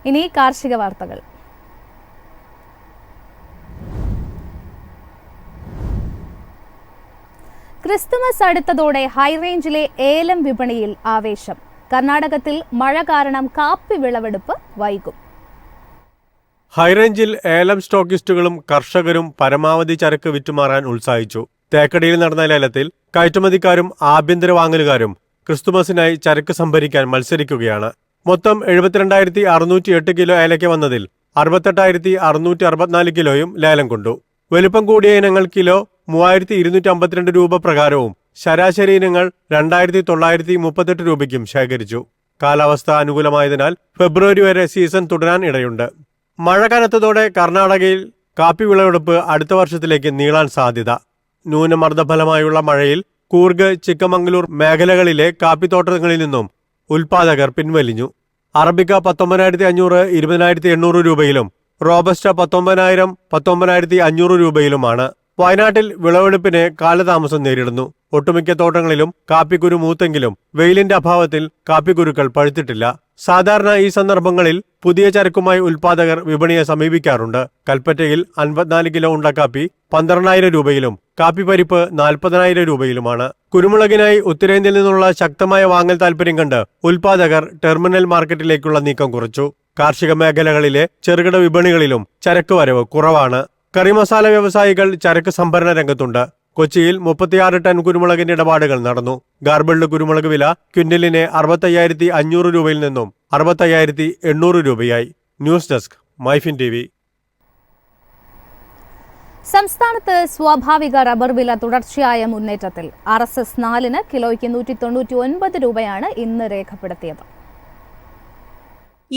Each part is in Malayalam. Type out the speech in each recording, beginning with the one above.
ഇനി കാർഷിക വാർത്തകൾ. ക്രിസ്തുമസ് അടുത്തതോടെ ഹൈറേഞ്ചിലെ ഏലം വിപണിയിൽ ആവേശം. കർണാടകത്തിൽ മഴ കാരണം കാപ്പി വിളവെടുപ്പ് വൈകും. ഹൈറേഞ്ചിൽ ഏലം സ്റ്റോക്കിസ്റ്റുകളും കർഷകരും പരമാവധി ചരക്ക് വിറ്റുമാറാൻ ഉത്സാഹിച്ചു. തേക്കടിയിൽ നടന്ന ലേലത്തിൽ കയറ്റുമതിക്കാരും ആഭ്യന്തര വാങ്ങലുകാരും ക്രിസ്തുമസിനായി ചരക്ക് സംഭരിക്കാൻ മത്സരിക്കുകയാണ്. മൊത്തം 72,608 കിലോ ഏലയ്ക്ക വന്നതിൽ 68,664 കിലോയും ലേലം കൊണ്ടു. വലുപ്പം കൂടിയ ഇനങ്ങൾ കിലോ 3,252 രൂപ പ്രകാരവും ശരാശരി ഇനങ്ങൾ 2,938 രൂപയ്ക്കും ശേഖരിച്ചു. കാലാവസ്ഥ അനുകൂലമായതിനാൽ ഫെബ്രുവരി വരെ സീസൺ തുടരാൻ ഇടയുണ്ട്. മഴ കനത്തതോടെ കർണാടകയിൽ കാപ്പി വിളവെടുപ്പ് അടുത്ത വർഷത്തിലേക്ക് നീളാൻ സാധ്യത. ന്യൂനമർദ്ദഫലമായുള്ള മഴയിൽ കൂർഗ്, ചിക്കമംഗലൂർ മേഖലകളിലെ കാപ്പിത്തോട്ടങ്ങളിൽ നിന്നും ഉൽപാദകർ പിൻവലിഞ്ഞു. Arabica 19,500 20,800 രൂപയിലും robusta 19,000 19,500 രൂപയിലുമാണ്. വയനാട്ടിൽ വിളവെടുപ്പിന് കാലതാമസം നേരിടുന്നു. ഒട്ടുമിക്ക തോട്ടങ്ങളിലും കാപ്പിക്കുരു മൂത്തെങ്കിലും വെയിലിന്റെ അഭാവത്തിൽ കാപ്പിക്കുരുക്കൾ പഴുത്തിട്ടില്ല. സാധാരണ ഈ സന്ദർഭങ്ങളിൽ പുതിയ ചരക്കുമായി ഉൽപാദകർ വിപണിയെ സമീപിക്കാറുണ്ട്. കൽപ്പറ്റയിൽ 54 കിലോ ഉണ്ടക്കാപ്പി 12,000 രൂപയിലും കാപ്പി പരിപ്പ് 40,000 രൂപയിലുമാണ്. കുരുമുളകിനായി ഉത്തരേന്ത്യയിൽ നിന്നുള്ള ശക്തമായ വാങ്ങൽ താൽപര്യം കണ്ട് ഉൽപാദകർ ടെർമിനൽ മാർക്കറ്റിലേക്കുള്ള നീക്കം കുറച്ചു. കാർഷിക മേഖലകളിലെ ചെറുകിട വിപണികളിലും ചരക്ക് വരവ് കുറവാണ്. കറി മസാല വ്യവസായികൾ ചരക്ക് സംഭരണ രംഗത്തുണ്ട്. കൊച്ചിയിൽ 36 ടൺ കുരുമുളകിന്റെ ഇടപാടുകൾ നടന്നു. ഗാർബിൾഡ് കുരുമുളക് വില ക്വിന്റലിന് 65,500 രൂപയിൽ നിന്നും 65,800 രൂപയായി. News desk Myfin TV. സംസ്ഥാനത്ത് സ്വാഭാവിക റബ്ബർ വില തുടർച്ചയായ മുന്നേറ്റത്തിൽ. RSS 4 കിലോയ്ക്ക് 199 രൂപയാണ് ഇന്ന് രേഖപ്പെടുത്തിയത്.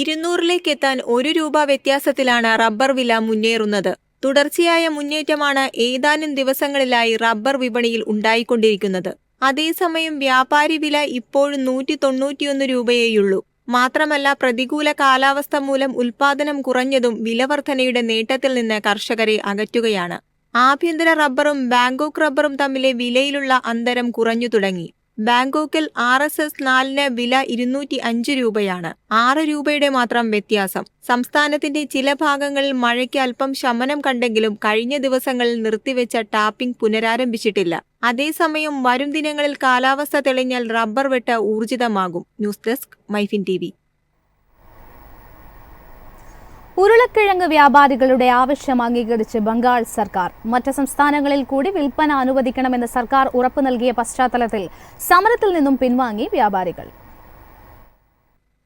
200ലേക്ക് എത്താൻ 1 രൂപ വ്യത്യാസത്തിലാണ് റബ്ബർ വില മുന്നേറുന്നത്. തുടർച്ചയായ മുന്നേറ്റമാണ് ഏതാനും ദിവസങ്ങളിലായി റബ്ബർ വിപണിയിൽ ഉണ്ടായിക്കൊണ്ടിരിക്കുന്നത്. അതേസമയം വ്യാപാരി വില ഇപ്പോഴും 191 രൂപയേയുള്ളൂ. മാത്രമല്ല, പ്രതികൂല കാലാവസ്ഥ മൂലം ഉൽപാദനം കുറഞ്ഞതും വിലവർധനയുടെ നേട്ടത്തിൽ നിന്ന് കർഷകരെ അകറ്റുകയാണ്. ആഭ്യന്തര റബ്ബറും ബാങ്കോക്ക് റബ്ബറും തമ്മിലെ വിലയിലുള്ള അന്തരം കുറഞ്ഞു തുടങ്ങി. ബാങ്കോക്കിൽ RSS 4 വില 205 രൂപയാണ്. 6 രൂപയുടെ മാത്രം വ്യത്യാസം. സംസ്ഥാനത്തിന്റെ ചില ഭാഗങ്ങളിൽ മഴയ്ക്ക് അല്പം ശമനം കണ്ടെങ്കിലും കഴിഞ്ഞ ദിവസങ്ങളിൽ നിർത്തിവെച്ച ടാപ്പിംഗ് പുനരാരംഭിച്ചിട്ടില്ല. അതേസമയം വരും ദിനങ്ങളിൽ കാലാവസ്ഥ തെളിഞ്ഞാൽ റബ്ബർ വെട്ട് ഊർജിതമാകും. News desk Myfin TV. ഉരുളക്കിഴങ്ങ് വ്യാപാരികളുടെ ആവശ്യം അംഗീകരിച്ച് ബംഗാൾ സർക്കാർ. മറ്റ് സംസ്ഥാനങ്ങളിൽ കൂടി വിൽപ്പന അനുവദിക്കണമെന്ന് സർക്കാർ ഉറപ്പു നൽകിയ പശ്ചാത്തലത്തിൽ സമരത്തിൽ നിന്നും പിൻവാങ്ങി വ്യാപാരികൾ.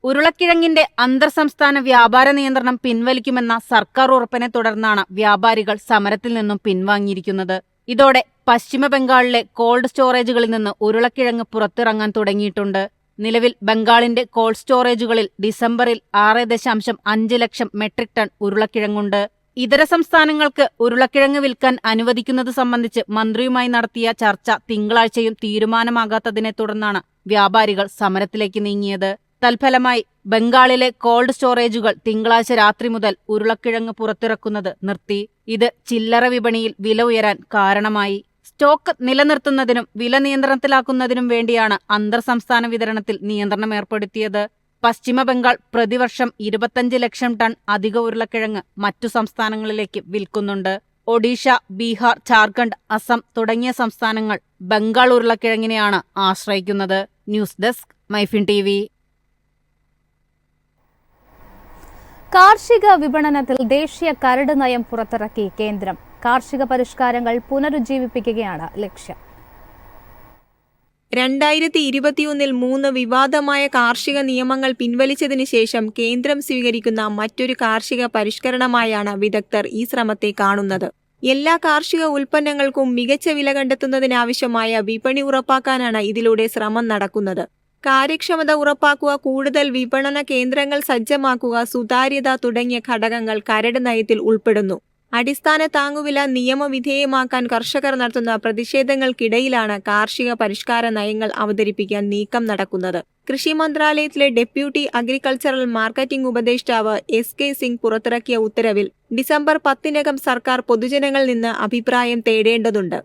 ഉരുളക്കിഴങ്ങിന്റെ അന്തർ സംസ്ഥാന വ്യാപാര നിയന്ത്രണം പിൻവലിക്കുമെന്ന സർക്കാർ ഉറപ്പിനെ തുടർന്നാണ് വ്യാപാരികൾ സമരത്തിൽ നിന്നും പിൻവാങ്ങിയിരിക്കുന്നത്. ഇതോടെ പശ്ചിമ ബംഗാളിലെ കോൾഡ് സ്റ്റോറേജുകളിൽ നിന്ന് ഉരുളക്കിഴങ്ങ് പുറത്തിറങ്ങാൻ തുടങ്ങിയിട്ടുണ്ട്. നിലവിൽ ബംഗാളിന്റെ കോൾഡ് സ്റ്റോറേജുകളിൽ ഡിസംബറിൽ 6.5 ലക്ഷം മെട്രിക് ടൺ ഉരുളക്കിഴങ്ങുണ്ട്. ഇതര സംസ്ഥാനങ്ങൾക്ക് ഉരുളക്കിഴങ്ങ് വിൽക്കാൻ അനുവദിക്കുന്നത് സംബന്ധിച്ച് മന്ത്രിയുമായി നടത്തിയ ചർച്ച തിങ്കളാഴ്ചയും തീരുമാനമാകാത്തതിനെ തുടർന്നാണ് വ്യാപാരികൾ സമരത്തിലേക്ക് നീങ്ങിയത്. തൽഫലമായി ബംഗാളിലെ കോൾഡ് സ്റ്റോറേജുകൾ തിങ്കളാഴ്ച രാത്രി മുതൽ ഉരുളക്കിഴങ്ങ് പുറത്തിറക്കുന്നത് നിർത്തി. ഇത് ചില്ലറ വിപണിയിൽ വില ഉയരാൻ കാരണമായി. സ്റ്റോക്ക് നിലനിർത്തുന്നതിനും വില നിയന്ത്രണത്തിലാക്കുന്നതിനും വേണ്ടിയാണ് അന്തർ സംസ്ഥാന വിതരണത്തിൽ നിയന്ത്രണം ഏർപ്പെടുത്തിയത്. പശ്ചിമ ബംഗാൾ പ്രതിവർഷം 25 ലക്ഷം ടൺ അധിക ഉരുളക്കിഴങ്ങ് മറ്റു സംസ്ഥാനങ്ങളിലേക്ക് വിൽക്കുന്നുണ്ട്. ഒഡീഷ, ബീഹാർ, ജാർഖണ്ഡ്, അസം തുടങ്ങിയ സംസ്ഥാനങ്ങൾ ബംഗാൾ ഉരുളക്കിഴങ്ങിനെയാണ് ആശ്രയിക്കുന്നത്. News desk Myfin TV. കാർഷിക വിപണനത്തിൽ ദേശീയ കരട് നയം പുറത്തിറക്കി കേന്ദ്രം. കാർഷിക പരിഷ്കാരങ്ങൾ പുനരുജ്ജീവിപ്പിക്കുകയാണ് ലക്ഷ്യം. 2021 3 വിവാദമായ കാർഷിക നിയമങ്ങൾ പിൻവലിച്ചതിനു ശേഷം കേന്ദ്രം സ്വീകരിക്കുന്ന മറ്റൊരു കാർഷിക പരിഷ്കരണമായാണ് വിദഗ്ധർ ഈ ശ്രമത്തെ കാണുന്നത്. എല്ലാ കാർഷിക ഉൽപ്പന്നങ്ങൾക്കും മികച്ച വില കണ്ടെത്തുന്നതിനാവശ്യമായ വിപണി ഉറപ്പാക്കാനാണ് ഇതിലൂടെ ശ്രമം നടക്കുന്നത്. കാര്യക്ഷമത ഉറപ്പാക്കുക, കൂടുതൽ വിപണന കേന്ദ്രങ്ങൾ സജ്ജമാക്കുക, സുതാര്യത തുടങ്ങിയ ഘടകങ്ങൾ കരട് നയത്തിൽ ഉൾപ്പെടുന്നു. അടിസ്ഥാന താങ്ങുവില നിയമവിധേയമാക്കാൻ കർഷകർ നടത്തുന്ന പ്രതിഷേധങ്ങൾക്കിടയിലാണ് കാർഷിക പരിഷ്കാര നയങ്ങൾ അവതരിപ്പിക്കാൻ നീക്കം നടക്കുന്നത്. കൃഷി മന്ത്രാലയത്തിലെ ഡെപ്യൂട്ടി അഗ്രികൾച്ചറൽ മാർക്കറ്റിംഗ് ഉപദേഷ്ടാവ് SK സിംഗ് പുറത്തിറക്കിയ ഉത്തരവിൽ ഡിസംബർ 10 സർക്കാർ പൊതുജനങ്ങളിൽ നിന്ന് അഭിപ്രായം തേടേണ്ടതുണ്ട്.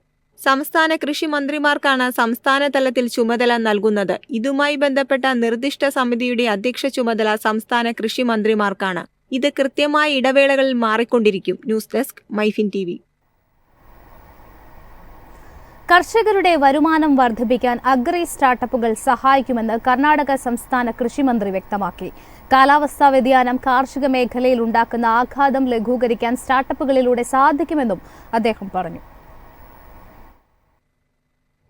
സംസ്ഥാന കൃഷി മന്ത്രിമാർക്കാണ് സംസ്ഥാന തലത്തിൽ ചുമതല നൽകുന്നത്. ഇതുമായി ബന്ധപ്പെട്ട നിർദ്ദിഷ്ട സമിതിയുടെ അധ്യക്ഷ ചുമതല സംസ്ഥാന കൃഷി മന്ത്രിമാർക്കാണ്. ഇത് കൃത്യമായ ഇടവേളകളിൽ മാറിക്കൊണ്ടിരിക്കും. News desk Myfin TV. കർഷകരുടെ വരുമാനം വർദ്ധിപ്പിക്കാൻ അഗ്രി സ്റ്റാർട്ടപ്പുകൾ സഹായിക്കുമെന്ന് കർണാടക സംസ്ഥാന കൃഷിമന്ത്രി വ്യക്തമാക്കി. കാലാവസ്ഥാ വ്യതിയാനം കാർഷിക മേഖലയിൽ ഉണ്ടാക്കുന്ന ആഘാതം ലഘൂകരിക്കാൻ സ്റ്റാർട്ടപ്പുകളിലൂടെ സാധിക്കുമെന്നും അദ്ദേഹം പറഞ്ഞു.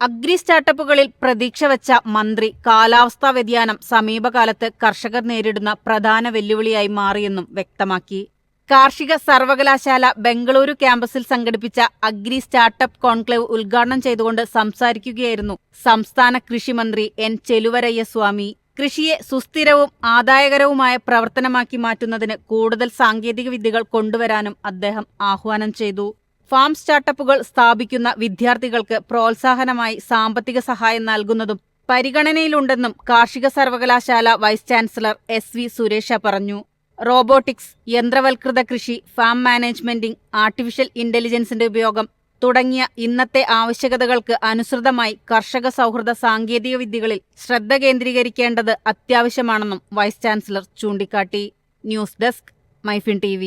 അഗ്രി സ്റ്റാർട്ടപ്പുകളിൽ പ്രതീക്ഷ വച്ച മന്ത്രി കാലാവസ്ഥാ വ്യതിയാനം സമീപകാലത്ത് കർഷകർ നേരിടുന്ന പ്രധാന വെല്ലുവിളിയായി മാറിയെന്നും വ്യക്തമാക്കി. കാർഷിക സർവകലാശാല ബംഗളൂരു ക്യാമ്പസിൽ സംഘടിപ്പിച്ച അഗ്രി സ്റ്റാർട്ടപ്പ് കോൺക്ലേവ് ഉദ്ഘാടനം ചെയ്തുകൊണ്ട് സംസാരിക്കുകയായിരുന്നു സംസ്ഥാന കൃഷിമന്ത്രി N. ചെലുവരയ്യസ്വാമി. കൃഷിയെ സുസ്ഥിരവും ആദായകരവുമായ പ്രവർത്തനമാക്കി മാറ്റുന്നതിന് കൂടുതൽ സാങ്കേതിക വിദ്യകൾ കൊണ്ടുവരാനും അദ്ദേഹം ആഹ്വാനം ചെയ്തു. ഫാം സ്റ്റാർട്ടപ്പുകൾ സ്ഥാപിക്കുന്ന വിദ്യാർത്ഥികൾക്ക് പ്രോത്സാഹനമായി സാമ്പത്തിക സഹായം നൽകുന്നതും പരിഗണനയിലുണ്ടെന്നും കാർഷിക സർവകലാശാല വൈസ് ചാൻസലർ SV സുരേഷ പറഞ്ഞു. റോബോട്ടിക്സ്, യന്ത്രവൽകൃത കൃഷി, ഫാം മാനേജ്മെന്റിംഗ്, ആർട്ടിഫിഷ്യൽ ഇന്റലിജൻസിന്റെ ഉപയോഗം തുടങ്ങിയ ഇന്നത്തെ ആവശ്യകതകൾക്ക് അനുസൃതമായി കർഷക സൗഹൃദ സാങ്കേതിക വിദ്യകളിൽ ശ്രദ്ധ കേന്ദ്രീകരിക്കേണ്ടത് അത്യാവശ്യമാണെന്നും വൈസ് ചാൻസലർ ചൂണ്ടിക്കാട്ടി. News desk Myfin TV.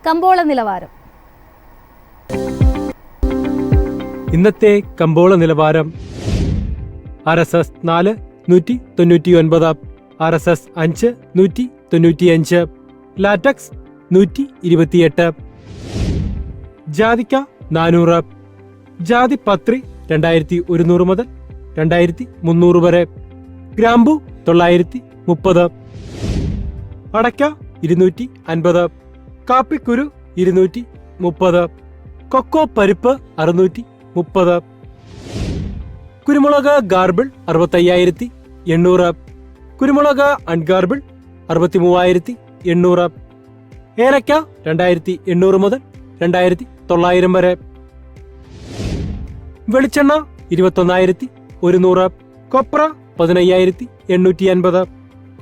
കമ്പോള നിലവാരം. ഇന്നത്തെ കമ്പോള നിലവാരം RSS 4 199, RSS 5 195, ലാറ്റക്സ് 128, ജാതിക്ക 400, ജാതിപത്രി 2100 മുതൽ 2300 വരെ, ഗ്രാമ്പു 930, അടയ്ക്ക 250, കാപ്പിക്കുരു 230, കൊക്കോ പരിപ്പ് 630, കുരുമുളക് ഗാർബിൾ 65,800, കുരുമുളക് അൺഗാർബിൾ 63,800, ഏലക്ക 2,800 മുതൽ 2,900 വരെ, വെളിച്ചെണ്ണ 21,100, കൊപ്ര 15,850,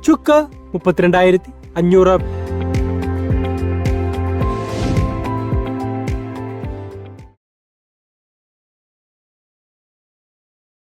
ചുക്ക് 32,500.